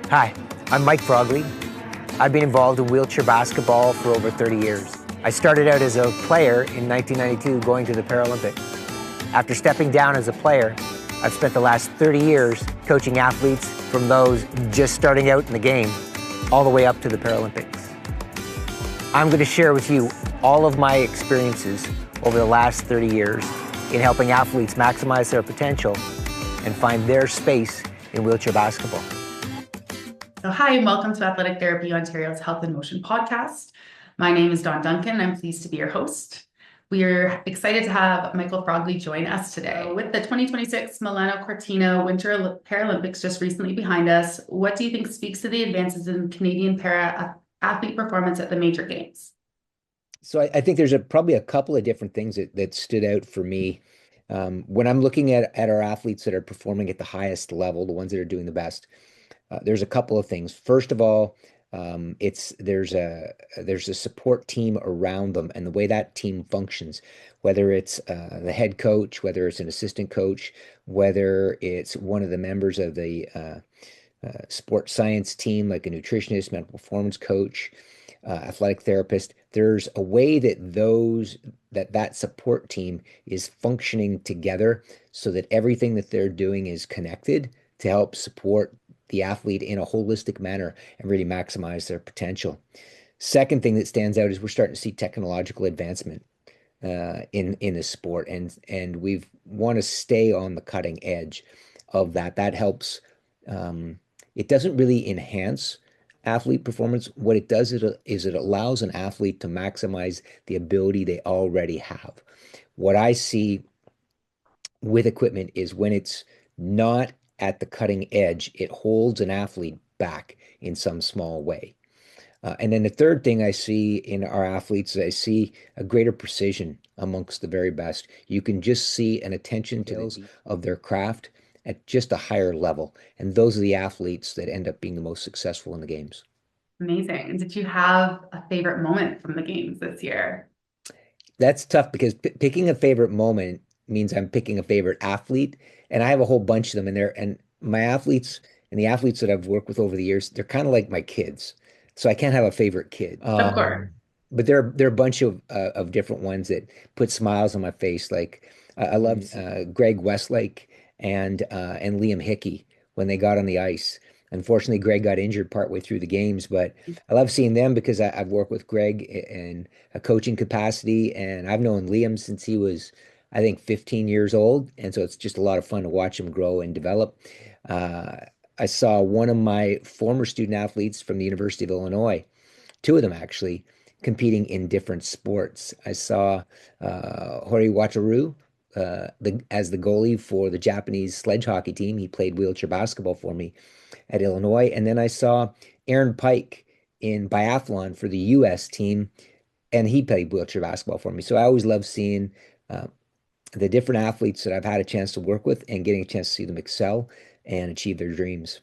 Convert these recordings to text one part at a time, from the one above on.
Hi, I'm Mike Frogley. I've been involved in wheelchair basketball for over 30 years. I started out as a player in 1992 going to the Paralympics. After stepping down as a player, I've spent the last 30 years coaching athletes from those just starting out in the game all the way up to the Paralympics. I'm going to share with you all of my experiences over the last 30 years in helping athletes maximize their potential and find their space in wheelchair basketball. So hi, and welcome to Athletic Therapy Ontario's Health and Motion podcast. My name is Dawn Duncan. I'm pleased to be your host. We are excited to have Michael Frogley join us today. With the 2026 Milano Cortina Winter Paralympics just recently behind us, what do you think speaks to the advances in Canadian para-athlete performance at the major games? So I think there's probably a couple of different things that stood out for me. When I'm looking at our athletes that are performing at the highest level, the ones that are doing the best, there's a couple of things. First of all, there's a support team around them, and the way that team functions, whether it's the head coach, whether it's an assistant coach, whether it's one of the members of the sports science team, like a nutritionist, mental performance coach, athletic therapist. There's a way that support team is functioning together so that everything that they're doing is connected to help support the athlete in a holistic manner and really maximize their potential. Second thing that stands out is we're starting to see technological advancement in the sport, and we want to stay on the cutting edge of that. That helps. It doesn't really enhance athlete performance. What it does is it allows an athlete to maximize the ability they already have. What I see with equipment is when it's not at the cutting edge, it holds an athlete back in some small way. And then the third thing I see in our athletes is I see a greater precision amongst the very best. You can just see an attention to details of their craft at just a higher level. And those are the athletes that end up being the most successful in the games. Amazing. And did you have a favorite moment from the games this year? That's tough because picking a favorite moment means I'm picking a favorite athlete, and I have a whole bunch of them in there. And my athletes and the athletes that I've worked with over the years, they're kind of like my kids. So I can't have a favorite kid. Of course. But there are a bunch of different ones that put smiles on my face. Like I loved Greg Westlake and Liam Hickey when they got on the ice. Unfortunately, Greg got injured partway through the games, but I love seeing them because I've worked with Greg in a coaching capacity, and I've known Liam since he was, I think, 15 years old, and so it's just a lot of fun to watch him grow and develop. Uh, I saw one of my former student athletes from the University of Illinois, two of them actually, competing in different sports. I saw Hori Wataru as the goalie for the Japanese sledge hockey team. He played wheelchair basketball for me at Illinois. And then I saw Aaron Pike in biathlon for the US team, and he played wheelchair basketball for me. So I always love seeing uh, the different athletes that I've had a chance to work with and getting a chance to see them excel and achieve their dreams.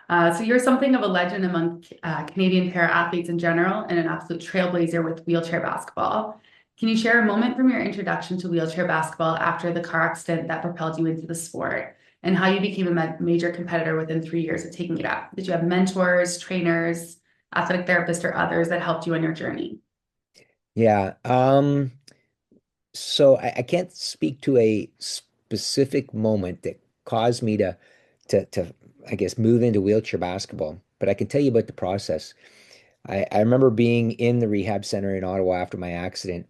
So you're something of a legend among Canadian para-athletes in general and an absolute trailblazer with wheelchair basketball. Can you share a moment from your introduction to wheelchair basketball after the car accident that propelled you into the sport and how you became a major competitor within 3 years of taking it up? Did you have mentors, trainers, athletic therapists, or others that helped you on your journey? Yeah. So I can't speak to a specific moment that caused me to I guess move into wheelchair basketball, but I can tell you about the process. I remember being in the rehab center in Ottawa after my accident,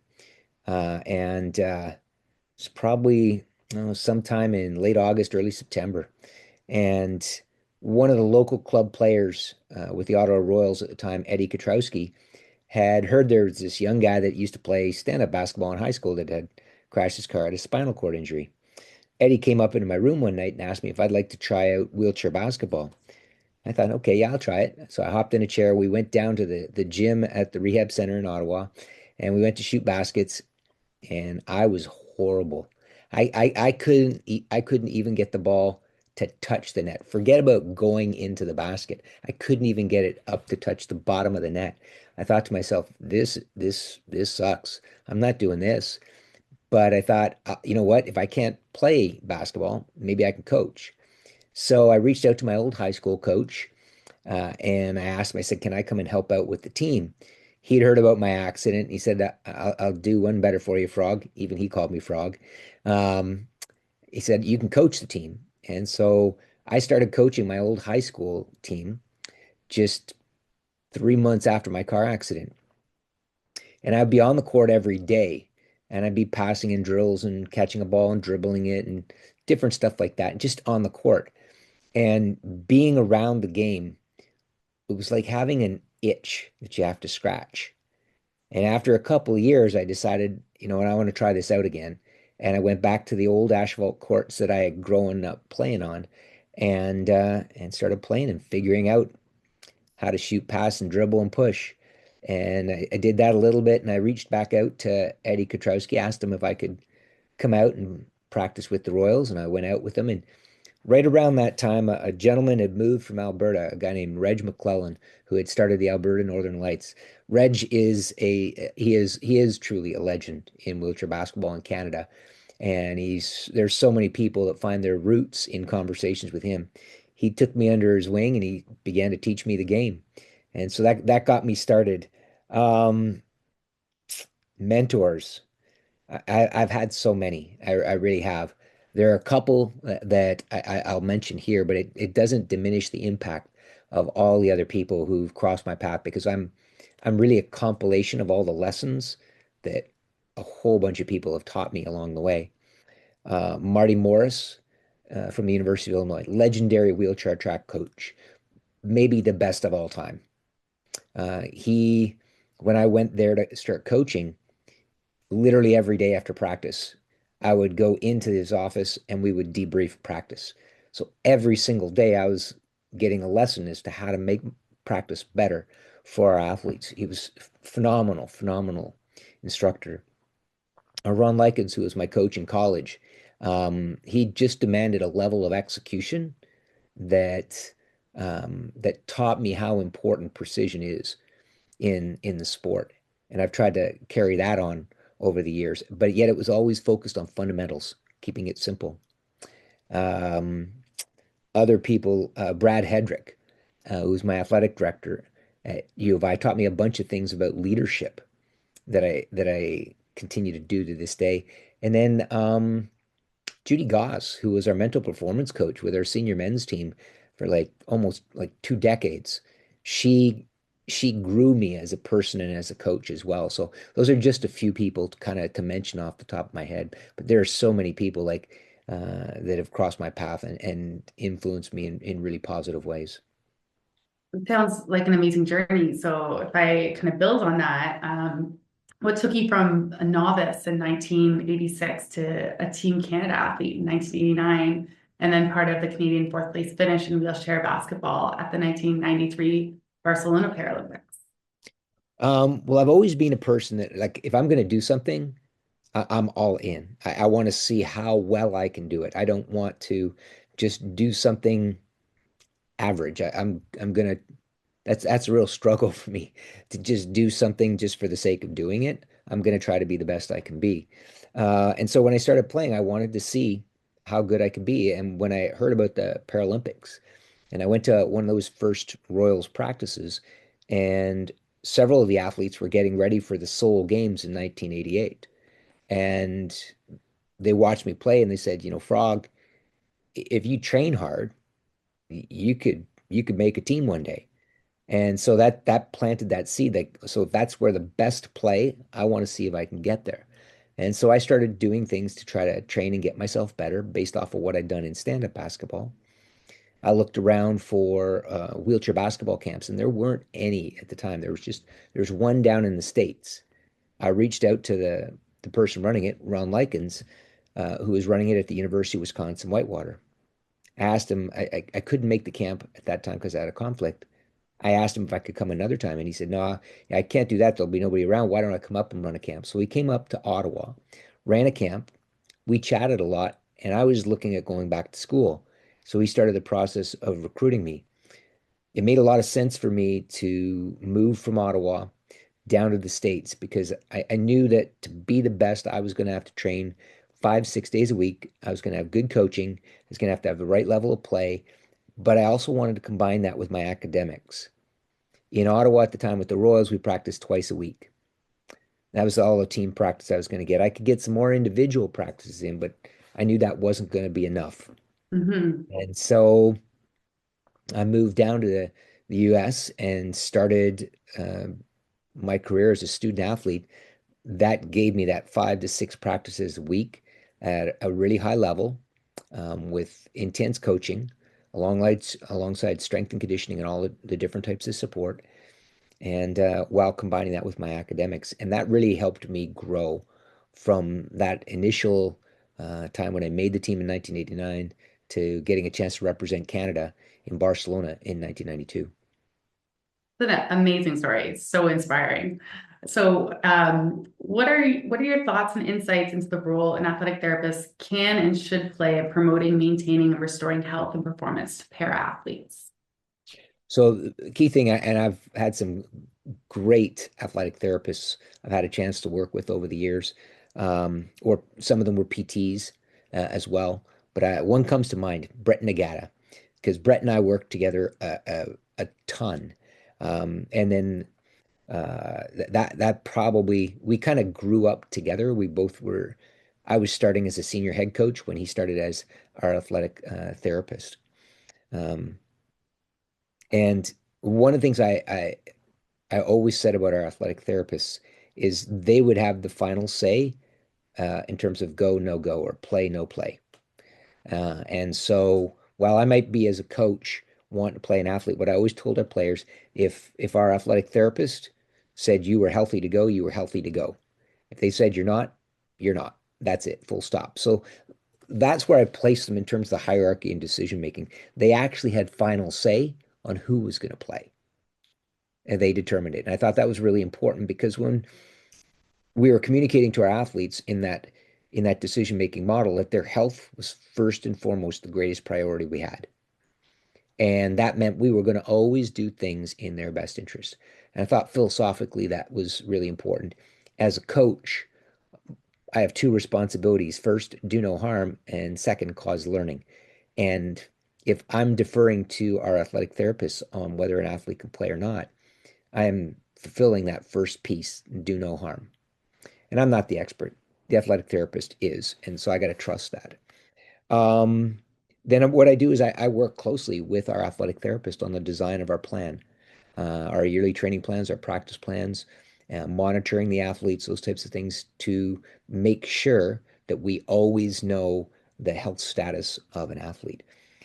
and it's probably sometime in late August, early September, and one of the local club players with the Ottawa Royals at the time, Eddie Katrowski, had heard there was this young guy that used to play stand-up basketball in high school that had crashed his car, had a spinal cord injury. Eddie came up into my room one night and asked me if I'd like to try out wheelchair basketball. I thought, okay, yeah, I'll try it. So I hopped in a chair. We went down to the gym at the rehab center in Ottawa, and we went to shoot baskets, and I was horrible. I couldn't even get the ball to touch the net. Forget about going into the basket. I couldn't even get it up to touch the bottom of the net. I thought to myself, this sucks. I'm not doing this. But I thought, you know what? If I can't play basketball, maybe I can coach. So I reached out to my old high school coach And I asked him, I said, can I come and help out with the team? He'd heard about my accident. And he said, I'll do one better for you, Frog. Even he called me Frog. Um, he said, you can coach the team. And so I started coaching my old high school team just 3 months after my car accident. And I'd be on the court every day. And I'd be passing in drills and catching a ball and dribbling it and different stuff like that, just on the court. And being around the game, it was like having an itch that you have to scratch. And after a couple of years, I decided, what, I want to try this out again. And I went back to the old asphalt courts that I had grown up playing on, and started playing and figuring out how to shoot, pass, and dribble and push. And I did that a little bit, and I reached back out to Eddie Kotrowski, asked him if I could come out and practice with the Royals, and I went out with him. And right around that time, a gentleman had moved from Alberta, a guy named Reg McClellan, who had started the Alberta Northern Lights. Reg is he is truly a legend in wheelchair basketball in Canada, and there's so many people that find their roots in conversations with him. He took me under his wing and he began to teach me the game, and so that got me started. Um, Mentors. I've had so many. I really have. There are a couple that I'll mention here, but it doesn't diminish the impact of all the other people who've crossed my path, because I'm really a compilation of all the lessons that a whole bunch of people have taught me along the way. Marty Morris from the University of Illinois, legendary wheelchair track coach, maybe the best of all time. He, when I went there to start coaching, literally every day after practice, I would go into his office and we would debrief practice. So every single day, I was getting a lesson as to how to make practice better for our athletes. He was phenomenal, phenomenal instructor. Ron Likens, who was my coach in college, he just demanded a level of execution that that taught me how important precision is in the sport. And I've tried to carry that on over the years, but yet it was always focused on fundamentals, keeping it simple. Um, Other people, Brad Hedrick, who's my athletic director at U of I, taught me a bunch of things about leadership that I continue to do to this day. And then Judy Goss, who was our mental performance coach with our senior men's team for like almost like 2 decades. She she grew me as a person and as a coach as well. So those are just a few people to kind of to mention off the top of my head. But there are so many people like that have crossed my path and influenced me in really positive ways. It sounds like an amazing journey. So if I kind of build on that, what took you from a novice in 1986 to a Team Canada athlete in 1989, and then part of the Canadian fourth place finish in wheelchair basketball at the 1993 Barcelona Paralympics? Well, I've always been a person that, like, if I'm going to do something, I'm all in. I want to see how well I can do it. I don't want to just do something average. I'm gonna that's a real struggle for me to just do something just for the sake of doing it. I'm gonna try to be the best I can be. And so when I started playing, I wanted to see how good I could be. And when I heard about the Paralympics, and I went to one of those first Royals practices, and several of the athletes were getting ready for the Seoul Games in 1988. And they watched me play and they said, Frog, if you train hard, you could make a team one day. And so that planted that seed. So if that's where the best play, I want to see if I can get there. And so I started doing things to try to train and get myself better based off of what I'd done in stand-up basketball. I looked around for wheelchair basketball camps, and there weren't any at the time. There's one down in the States. I reached out to the person running it, Ron Likens, who was running it at the University of Wisconsin Whitewater. I asked him, I couldn't make the camp at that time because I had a conflict. I asked him if I could come another time, and he said, "No, I can't do that. There'll be nobody around. Why don't I come up and run a camp?" So he came up to Ottawa, ran a camp. We chatted a lot, and I was looking at going back to school. So he started the process of recruiting me. It made a lot of sense for me to move from Ottawa down to the States because I knew that to be the best, I was going to have to train 5, 6 days a week. I was going to have good coaching. I was going to have the right level of play. but I also wanted to combine that with my academics. In Ottawa at the time with the Royals, we practiced twice a week. That was all the team practice I was going to get. I could get some more individual practices in, but I knew that wasn't going to be enough. Hmm. And so I moved down to the US and started my career as a student athlete. That gave me that 5 to 6 practices a week at a really high level with intense coaching alongside strength and conditioning and all the different types of support. And while combining that with my academics. And that really helped me grow from that initial time when I made the team in 1989 to getting a chance to represent Canada in Barcelona in 1992. It's an amazing story. It's so inspiring. So, what are your thoughts and insights into the role an athletic therapist can and should play in promoting, maintaining, and restoring health and performance to para athletes? So the key thing, and I've had some great athletic therapists I've had a chance to work with over the years, or some of them were PTs as well. But one comes to mind, Brett Nagata, because Brett and I worked together a ton. And then that probably we kind of grew up together. We both were. I was starting as a senior head coach when he started as our athletic therapist. Um, and one of the things I always said about our athletic therapists is they would have the final say in terms of go, no go, or play, no play. And so while I might be as a coach want to play an athlete, what I always told our players, if our athletic therapist said you were healthy to go, you were healthy to go. If they said you're not, you're not. That's it, full stop. So that's where I placed them in terms of the hierarchy and decision making. They actually had final say on who was going to play, and they determined it. And I thought that was really important because when we were communicating to our athletes in that decision making model that their health was first and foremost the greatest priority we had. And that meant we were going to always do things in their best interest. And I thought philosophically that was really important. As a coach, I have two responsibilities. First, do no harm, and second, cause learning. And if I'm deferring to our athletic therapists on whether an athlete can play or not, I am fulfilling that first piece, do no harm. And I'm not the expert. The athletic therapist is. And so I got to trust that. Um, then what I do is I work closely with our athletic therapist on the design of our plan, our yearly training plans, our practice plans, monitoring the athletes, those types of things to make sure that we always know the health status of an athlete.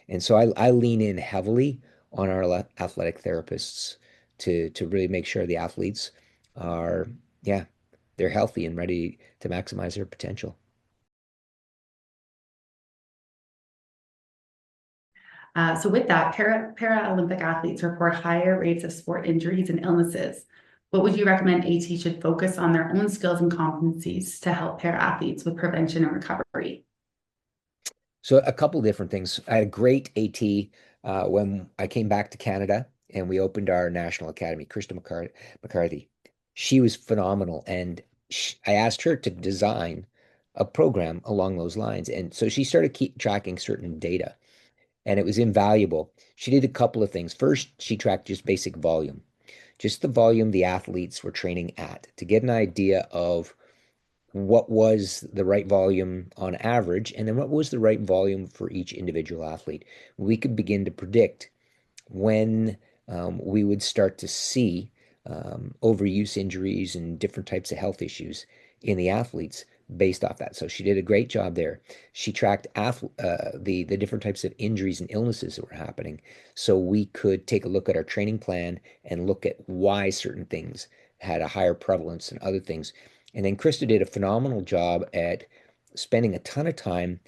And so I lean in heavily on our athletic therapists to really make sure the athletes are, yeah, they're healthy and ready to maximize their potential. So with that, Paralympic athletes report higher rates of sport injuries and illnesses. What would you recommend AT should focus on their own skills and competencies to help para athletes with prevention and recovery? So a couple different things. I had a great AT when I came back to Canada and we opened our national academy, Krista McCarthy. She was phenomenal, and I asked her to design a program along those lines. And so she started keep tracking certain data, and it was invaluable. She did a couple of things. First, she tracked just basic volume, just the volume the athletes were training at to get an idea of what was the right volume on average, and then what was the right volume for each individual athlete. We could begin to predict when we would start to see overuse injuries and different types of health issues in the athletes based off that. So she did a great job there. She tracked the different types of injuries and illnesses that were happening, so we could take a look at our training plan and look at why certain things had a higher prevalence than other things. And then Krista did a phenomenal job at spending a ton of time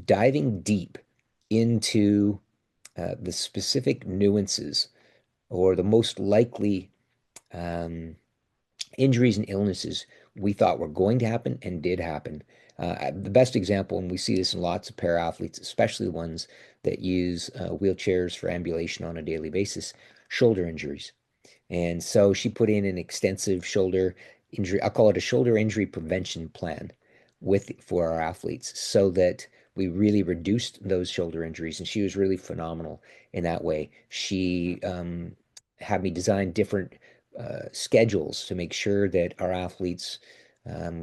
diving deep into the specific nuances or the most likely um, injuries and illnesses we thought were going to happen and did happen. The best example, and we see this in lots of para athletes, especially the ones that use wheelchairs for ambulation on a daily basis, shoulder injuries. And so she put in an extensive shoulder injury, I'll call it a shoulder injury prevention plan for our athletes so that we really reduced those shoulder injuries, and she was really phenomenal in that way. She had me design different schedules to make sure that our athletes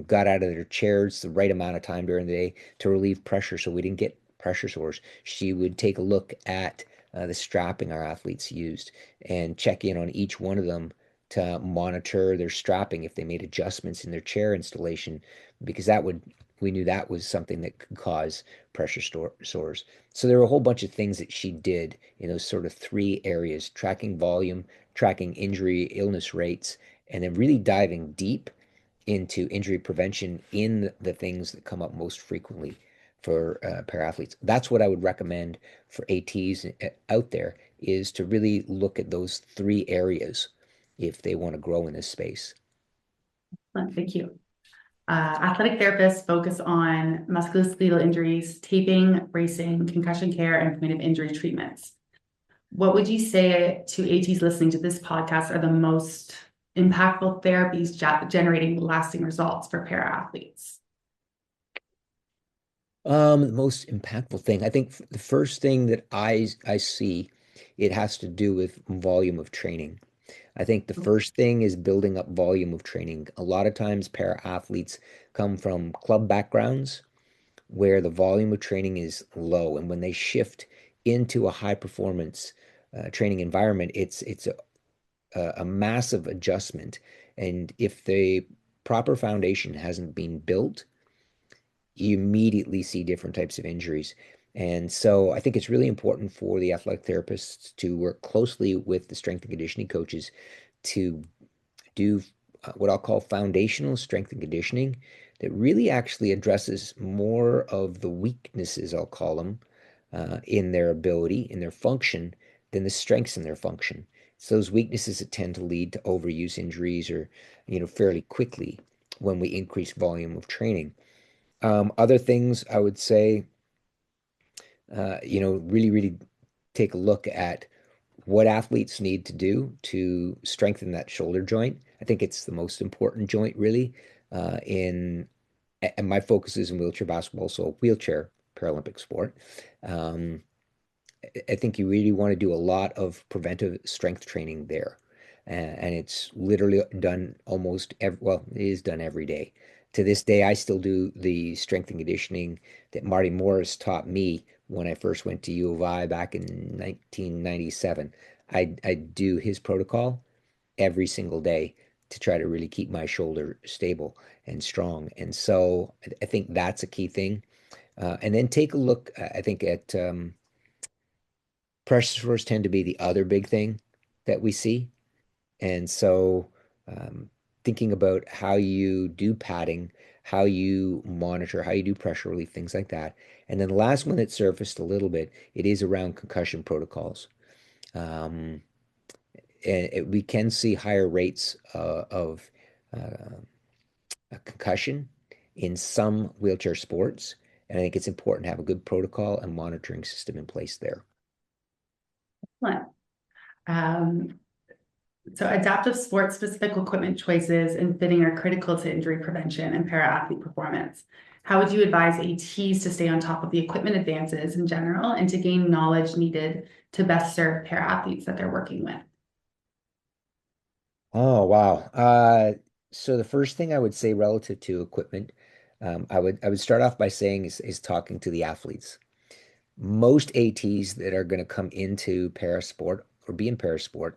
got out of their chairs the right amount of time during the day to relieve pressure so we didn't get pressure sores. She would take a look at the strapping our athletes used and check in on each one of them to monitor their strapping if they made adjustments in their chair installation, because we knew that was something that could cause sores. So there were a whole bunch of things that she did in those sort of three areas: tracking volume, tracking injury, illness rates, and then really diving deep into injury prevention in the things that come up most frequently for para-athletes. That's what I would recommend for ATs out there, is to really look at those three areas if they want to grow in this space. Thank you. Athletic therapists focus on musculoskeletal injuries, taping, bracing, concussion care, and preventive injury treatments. What would you say to ATs listening to this podcast are the most impactful therapies generating lasting results for para athletes? The most impactful thing, I think the first thing that I see, it has to do with volume of training. I think the first thing is building up volume of training. A lot of times para athletes come from club backgrounds where the volume of training is low, and when they shift into a high performance training environment, it's a massive adjustment. And if the proper foundation hasn't been built, you immediately see different types of injuries. And so I think it's really important for the athletic therapists to work closely with the strength and conditioning coaches to do what I'll call foundational strength and conditioning that really actually addresses more of the weaknesses, I'll call them, in their ability, in their function, than the strengths in their function. It's those weaknesses that tend to lead to overuse injuries or, fairly quickly when we increase volume of training. Other things I would say, really, really take a look at what athletes need to do to strengthen that shoulder joint. I think it's the most important joint, really. And my focus is in wheelchair basketball, so a wheelchair Paralympic sport. Um, I think you really want to do a lot of preventive strength training there. And it's literally done well, it is done every day. To this day, I still do the strength and conditioning that Marty Morris taught me when I first went to U of I back in 1997. I do his protocol every single day to try to really keep my shoulder stable and strong. And so I think that's a key thing. And then take a look, I think, at pressure sores tend to be the other big thing that we see. And so thinking about how you do padding, how you monitor, how you do pressure relief, things like that. And then the last one that surfaced a little bit, it is around concussion protocols. Um, we can see higher rates of a concussion in some wheelchair sports. And I think it's important to have a good protocol and monitoring system in place there. Excellent. Um, so adaptive sport specific equipment choices and fitting are critical to injury prevention and para athlete performance. How would you advise ATs to stay on top of the equipment advances in general and to gain knowledge needed to best serve para athletes that they're working with? Oh, wow. So the first thing I would say relative to equipment, I would start off by saying is talking to the athletes. Most ATs that are going to come into parasport or be in parasport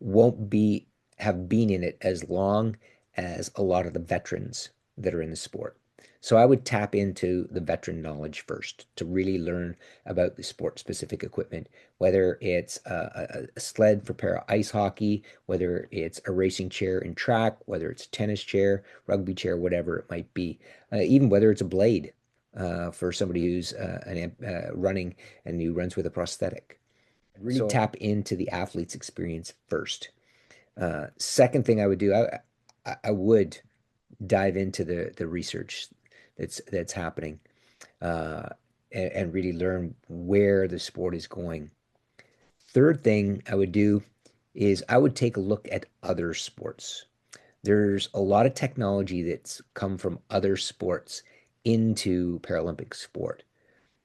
won't be have been in it as long as a lot of the veterans that are in the sport. So I would tap into the veteran knowledge first to really learn about the sport specific equipment, whether it's a sled for para ice hockey, whether it's a racing chair in track, whether it's a tennis chair, rugby chair, whatever it might be, even whether it's a blade for somebody who's running and who runs with a prosthetic. Really tap into the athlete's experience first. Second thing I would do, I would dive into the research that's happening uh, and really learn where the sport is going. Third thing I would do is I would take a look at other sports. There's a lot of technology that's come from other sports into Paralympic sport.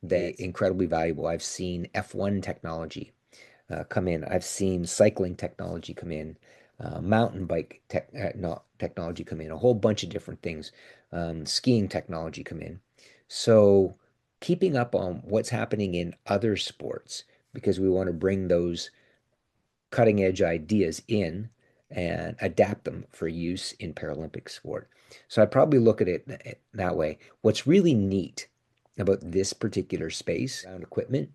that incredibly valuable. I've seen F1 technology come in. I've seen cycling technology come in, mountain bike no, technology come in, a whole bunch of different things, skiing technology come in. So keeping up on what's happening in other sports because we want to bring those cutting edge ideas in and adapt them for use in Paralympic sport. So I probably look at it that way. What's really neat about this particular space around equipment,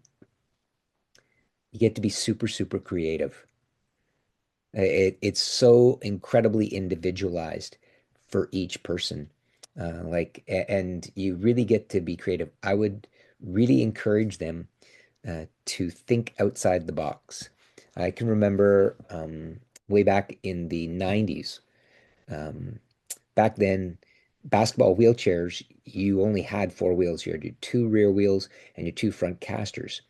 you get to be super, super creative. It's so incredibly individualized for each person. And you really get to be creative. I would really encourage them to think outside the box. I can remember way back in the 90s, um, back then, basketball wheelchairs, you only had four wheels. You had your two rear wheels and your two front casters.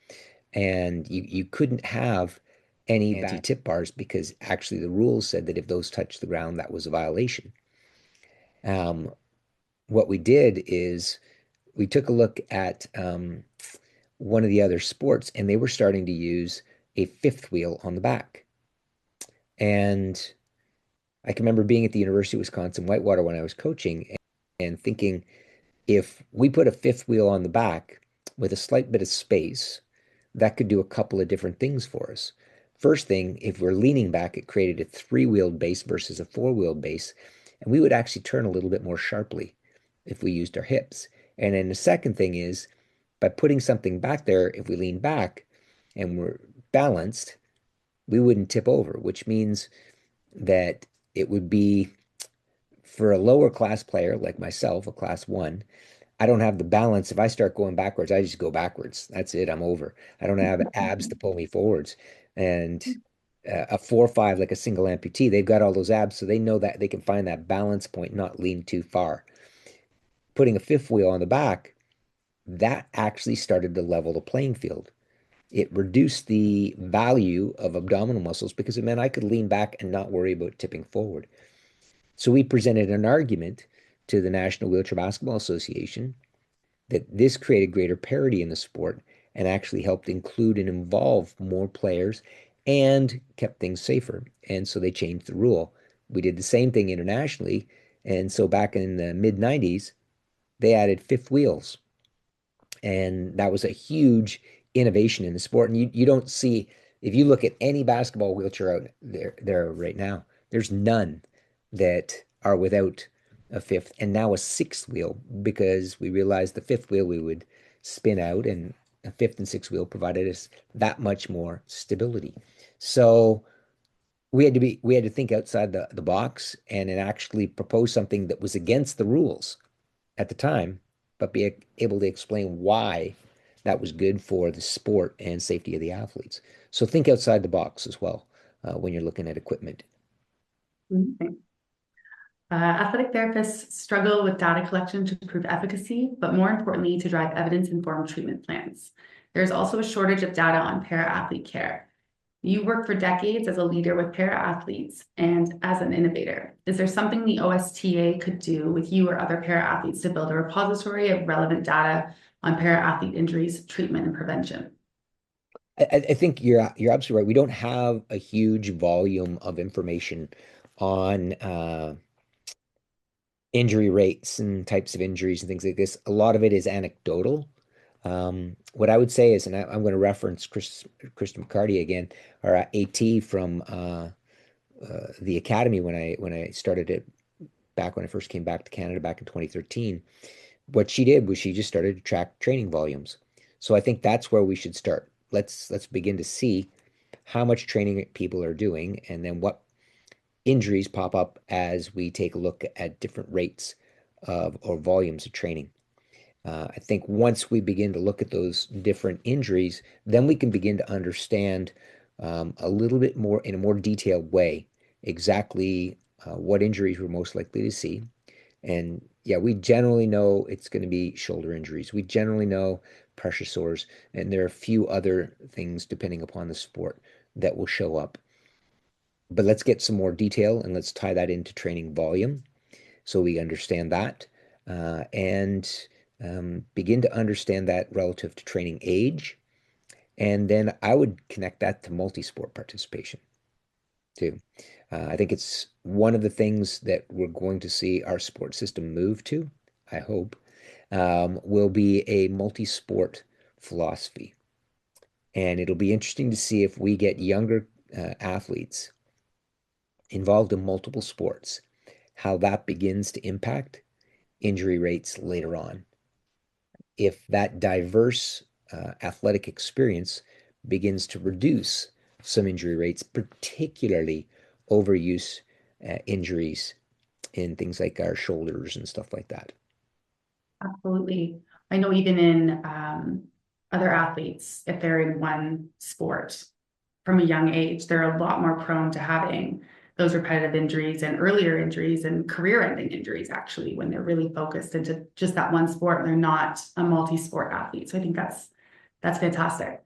And you couldn't have any anti-tip bars because actually the rules said that if those touched the ground, that was a violation. Um, what we did is we took a look at one of the other sports, and they were starting to use a fifth wheel on the back. And I can remember being at the University of Wisconsin Whitewater when I was coaching and thinking, if we put a fifth wheel on the back with a slight bit of space, that could do a couple of different things for us. First thing, if we're leaning back, it created a three-wheeled base versus a four-wheeled base, and we would actually turn a little bit more sharply if we used our hips. And then the second thing is, by putting something back there, if we lean back and we're balanced, we wouldn't tip over, which means that it would be for a lower class player like myself, a class one, I don't have the balance. If I start going backwards, I just go backwards. That's it. I'm over. I don't have abs to pull me forwards. And a 4 or 5, like a single amputee, they've got all those abs, so they know that they can find that balance point, not lean too far. Putting a fifth wheel on the back, that actually started to level the playing field. It reduced the value of abdominal muscles because it meant I could lean back and not worry about tipping forward. So we presented an argument to the National Wheelchair Basketball Association that this created greater parity in the sport and actually helped include and involve more players and kept things safer. And so they changed the rule. We did the same thing internationally. And so back in the mid 90s, they added fifth wheels. And that was a huge innovation in the sport. And you don't see, if you look at any basketball wheelchair out there right now, there's none that are without a fifth and now a sixth wheel because we realized the fifth wheel we would spin out and a fifth and sixth wheel provided us that much more stability. So we had to think outside the box and actually propose something that was against the rules at the time, but be able to explain why that was good for the sport and safety of the athletes. So think outside the box as well when you're looking at equipment. Okay. Athletic therapists struggle with data collection to prove efficacy, but more importantly, to drive evidence-informed treatment plans. There's also a shortage of data on para-athlete care. You worked for decades as a leader with para-athletes and as an innovator. Is there something the OSTA could do with you or other para-athletes to build a repository of relevant data on para-athlete injuries, treatment, and prevention? I think you're absolutely right. We don't have a huge volume of information on injury rates and types of injuries and things like this. A lot of it is anecdotal. What I would say is, and I'm going to reference Kristen McCarty again, our AT from the academy when I started it back when I first came back to Canada back in 2013. What she did was she just started to track training volumes. So I think that's where we should start. Let's begin to see how much training people are doing and then what injuries pop up as we take a look at different rates of or volumes of training. I think once we begin to look at those different injuries, then we can begin to understand a little bit more in a more detailed way exactly what injuries we're most likely to see. And yeah, we generally know it's going to be shoulder injuries. We generally know pressure sores, and there are a few other things depending upon the sport that will show up. But let's get some more detail and let's tie that into training volume so we understand that. And begin to understand that relative to training age. And then I would connect that to multi-sport participation too. I think it's one of the things that we're going to see our sport system move to, I hope, will be a multi-sport philosophy. And it'll be interesting to see if we get younger athletes involved in multiple sports, how that begins to impact injury rates later on. If that diverse athletic experience begins to reduce some injury rates, particularly overuse injuries in things like our shoulders and stuff like that. Absolutely. I know even in other athletes, if they're in one sport from a young age, they're a lot more prone to having those repetitive injuries and earlier injuries and career-ending injuries, actually, when they're really focused into just that one sport and they're not a multi-sport athlete. So I think that's fantastic.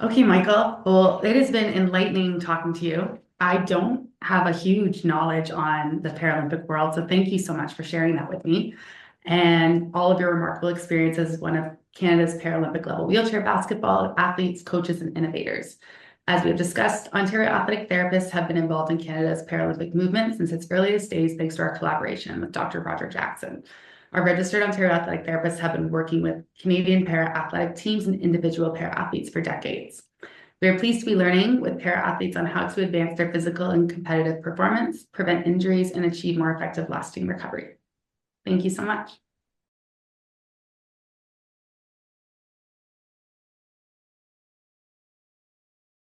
Okay, Michael. Well, it has been enlightening talking to you. I don't have a huge knowledge on the Paralympic world, so thank you so much for sharing that with me and all of your remarkable experiences as one of Canada's Paralympic level wheelchair basketball athletes, coaches, and innovators. As we have discussed, Ontario Athletic Therapists have been involved in Canada's Paralympic movement since its earliest days, thanks to our collaboration with Dr. Roger Jackson. Our registered Ontario Athletic Therapists have been working with Canadian para-athletic teams and individual para-athletes for decades. We are pleased to be learning with para-athletes on how to advance their physical and competitive performance, prevent injuries, and achieve more effective lasting recovery. Thank you so much.